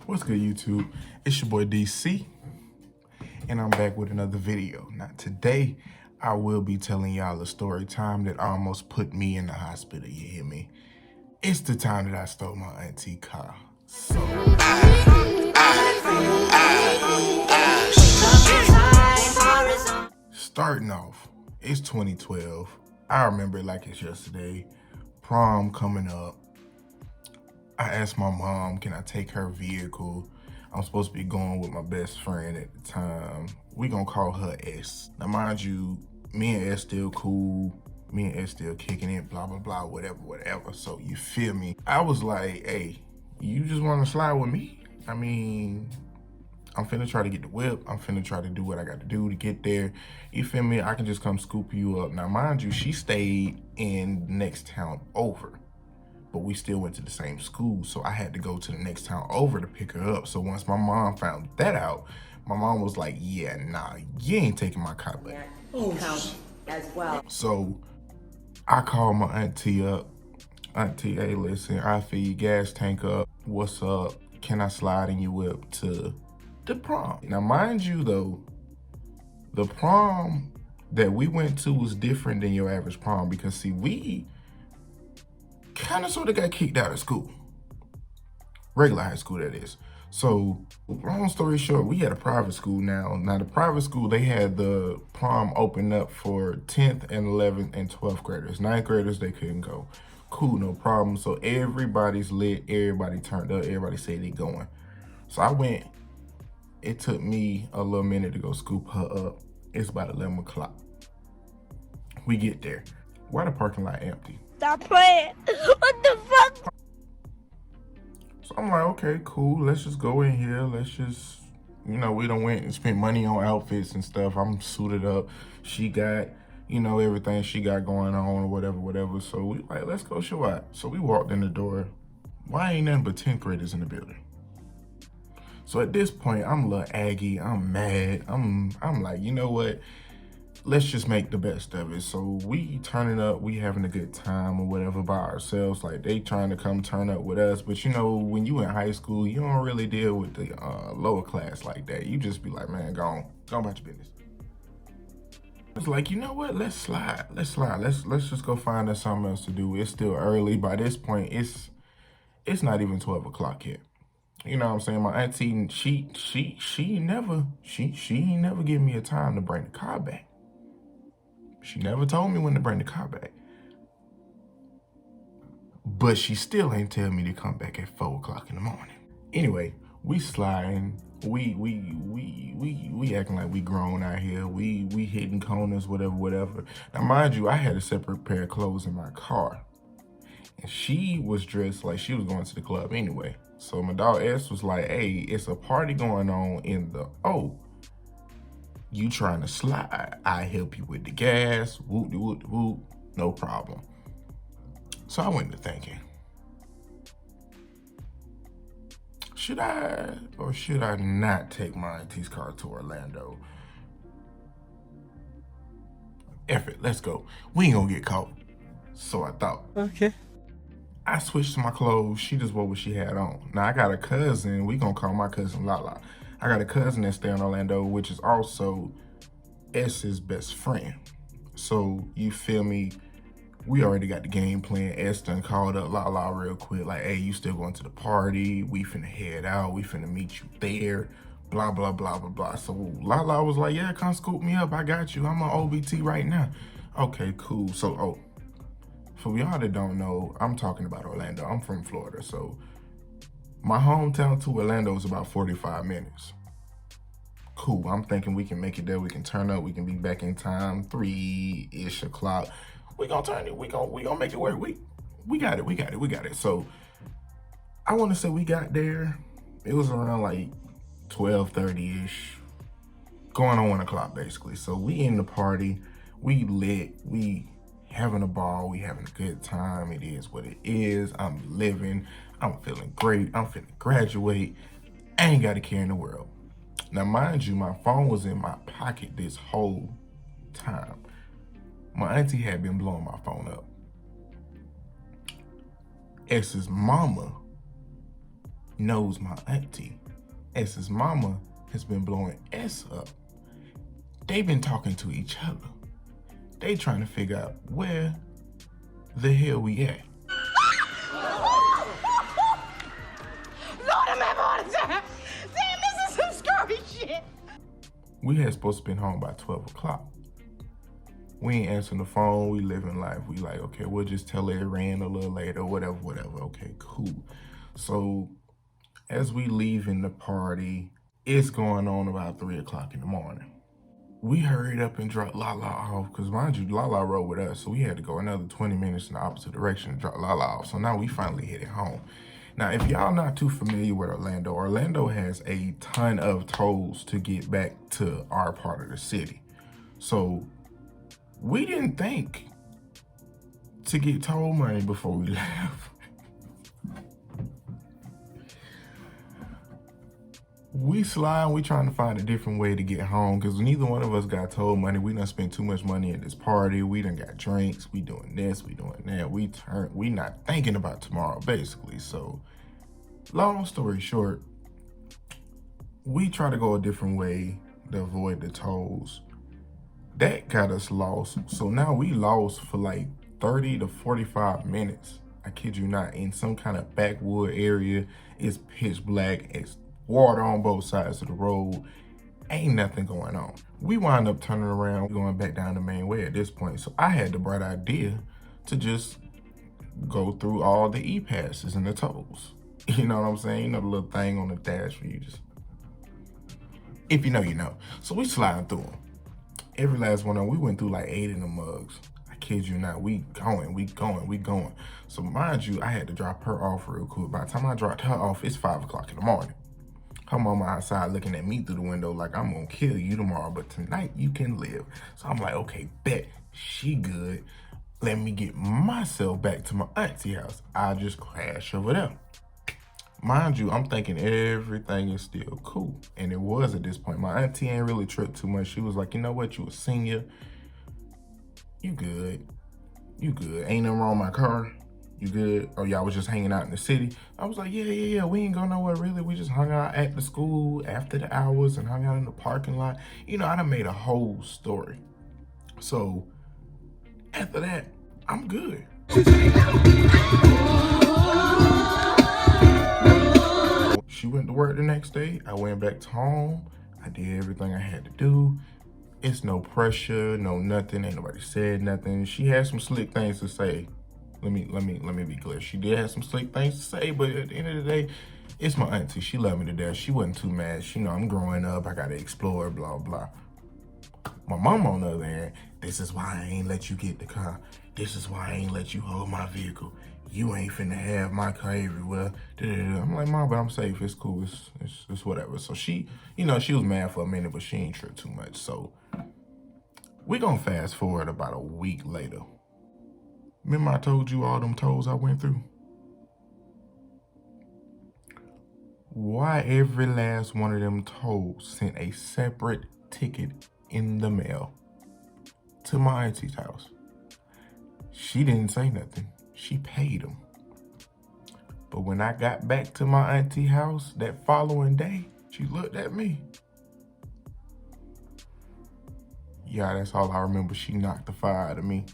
What's good, YouTube? It's your boy DC, and I'm back with another video. Now, today, I will be telling y'all a story time that almost put me in the hospital, you hear me? It's the time that I stole my auntie car. So, starting off, it's 2012. I remember it like it's yesterday. Prom coming up. I asked my mom, can I take her vehicle? I'm supposed to be going with my best friend at the time. We gonna call her S. Now, mind you, me and S still cool. Me and S still kicking it, blah, blah, blah, whatever. So, you feel me? I was like, hey, you just wanna slide with me? I mean, I'm finna try to get the whip. I'm finna try to do what I got to do to get there. You feel me? I can just come scoop you up. Now, mind you, she stayed in the next town over, but we still went to the same school, so I had to go to the next town over to pick her up. So once my mom found that out, my mom was like, yeah, nah, you ain't taking my car back. As well. So I called my auntie up. Auntie, hey, listen, I fill your gas tank up. What's up? Can I slide in your whip to the prom? Now, mind you, though, the prom that we went to was different than your average prom because, see, we kind of sort of got kicked out of school. Regular high school, that is. So, long story short, we had a private school now. Now, the private school, they had the prom open up for 10th and 11th and 12th graders. 9th graders, they couldn't go. Cool, no problem. So, everybody's lit. Everybody turned up. Everybody said they going. So, I went. It took me a little minute to go scoop her up. It's about 11 o'clock. We get there. Why the parking lot empty? Stop playing. What the fuck? So I'm like, okay, cool. Let's just go in here. Let's just, we done went and spent money on outfits and stuff. I'm suited up. She got, everything she got going on or whatever. So we like, let's go show out. So we walked in the door. Why ain't nothing but 10th graders in the building? So at this point, I'm a little aggy. I'm mad. I'm like, you know what? Let's just make the best of it. So we turning up, we having a good time or whatever by ourselves. Like, they trying to come turn up with us. But when you in high school, you don't really deal with the lower class like that. You just be like, man, go on about your business. It's like, you know what? Let's slide. Let's just go find us something else to do. It's still early. By this point, it's not even 12 o'clock yet. You know what I'm saying? My auntie, she ain't never give me a time to bring the car back. She never told me when to bring the car back. But she still ain't tell me to come back at 4 o'clock in the morning. Anyway, we sliding. We acting like we grown out here. We hitting corners, whatever. Now, mind you, I had a separate pair of clothes in my car. And she was dressed like she was going to the club anyway. So my dog S was like, hey, it's a party going on in the O. You trying to slide? I help you with the gas. Whoop, no problem. So I went to thinking, should I or should I not take my auntie's car to Orlando? F it, let's go. We ain't gonna get caught. So I thought. Okay. I switched to my clothes. She just wore what she had on. Now, I got a cousin. We gonna call my cousin Lala. I got a cousin that stay in Orlando, which is also S's best friend. So, you feel me? We already got the game plan. S done called up Lala real quick. Like, hey, you still going to the party? We finna head out. We finna meet you there. Blah, blah, blah, blah, blah. So, Lala was like, yeah, come scoop me up. I got you. I'm on OBT right now. Okay, cool. So, for y'all that don't know, I'm talking about Orlando. I'm from Florida, so my hometown to Orlando is about 45 minutes. Cool, I'm thinking we can make it there. We can turn up. We can be back in time, 3-ish o'clock. We gonna turn it. We gonna make it work. We got it. So I want to say we got there. It was around like 12:30-ish, going on 1 o'clock basically. So we in the party. We lit. We having a ball, we having a good time. It is what it is. I'm living. I'm feeling great. I'm finna graduate. I ain't got a care in the world. Now, mind you, my phone was in my pocket this whole time. My auntie had been blowing my phone up. X's mama knows my auntie. S's mama has been blowing S up. They've been talking to each other. They trying to figure out where the hell we at. Lord, I'm having a heart attack. Damn, this is some scary shit. We had supposed to been home by 12 o'clock. We ain't answering the phone. We living life. We like, okay, we'll just tell her it ran a little later, whatever. Okay, cool. So as we leaving the party, it's going on about 3 o'clock in the morning. We hurried up and dropped Lala off, because mind you, Lala rode with us, so we had to go another 20 minutes in the opposite direction to drop Lala off. So now we finally headed home. Now, if y'all not too familiar with Orlando, Orlando has a ton of tolls to get back to our part of the city. So we didn't think to get toll money before we left. We slide, we trying to find a different way to get home, because neither one of us got toll money. We done spent too much money at this party. We done got drinks. We doing this, we doing that. We not thinking about tomorrow, basically. So long story short, we try to go a different way to avoid the tolls. That got us lost. So now we lost for like 30 to 45 minutes. I kid you not, in some kind of backwood area. It's pitch black. It's water on both sides of the road. Ain't nothing going on. We wind up turning around, going back down the main way at this point. So I had the bright idea to just go through all the E-passes and the tolls. You know what I'm saying? You know the little thing on the dash where you just, if you know, you know. So we sliding through them. Every last one of them, we went through like 8 of them mugs. I kid you not, we going. So mind you, I had to drop her off real quick. By the time I dropped her off, it's 5 o'clock in the morning. Her mama outside looking at me through the window like, I'm gonna kill you tomorrow, but tonight you can live. So I'm like, okay, bet, she good. Let me get myself back to my auntie house. I'll just crash over there. Mind you, I'm thinking everything is still cool. And it was at this point. My auntie ain't really tripped too much. She was like, you know what? You a senior. You good. Ain't nothing wrong with my car. You good? Or y'all was just hanging out in the city? I was like, yeah. We ain't going nowhere really. We just hung out at the school after the hours and hung out in the parking lot. You know, I done made a whole story. So after that, I'm good. She went to work the next day. I went back to home. I did everything I had to do. It's no pressure, no nothing. Ain't nobody said nothing. She had some slick things to say. Let me be clear. She did have some slick things to say, but at the end of the day, it's my auntie. She loved me to death. She wasn't too mad. She know I'm growing up. I gotta explore, blah, blah. My mom, on the other hand, this is why I ain't let you get the car. This is why I ain't let you hold my vehicle. You ain't finna have my car everywhere. I'm like, Mom, but I'm safe. It's cool. It's whatever. So she, you know, she was mad for a minute, but she ain't tripped too much. So we gonna fast forward about a week later. Remember I told you all them tolls I went through? Why every last one of them tolls sent a separate ticket in the mail to my auntie's house? She didn't say nothing. She paid them. But when I got back to my auntie house that following day, she looked at me. Yeah, that's all I remember. She knocked the fire out of me.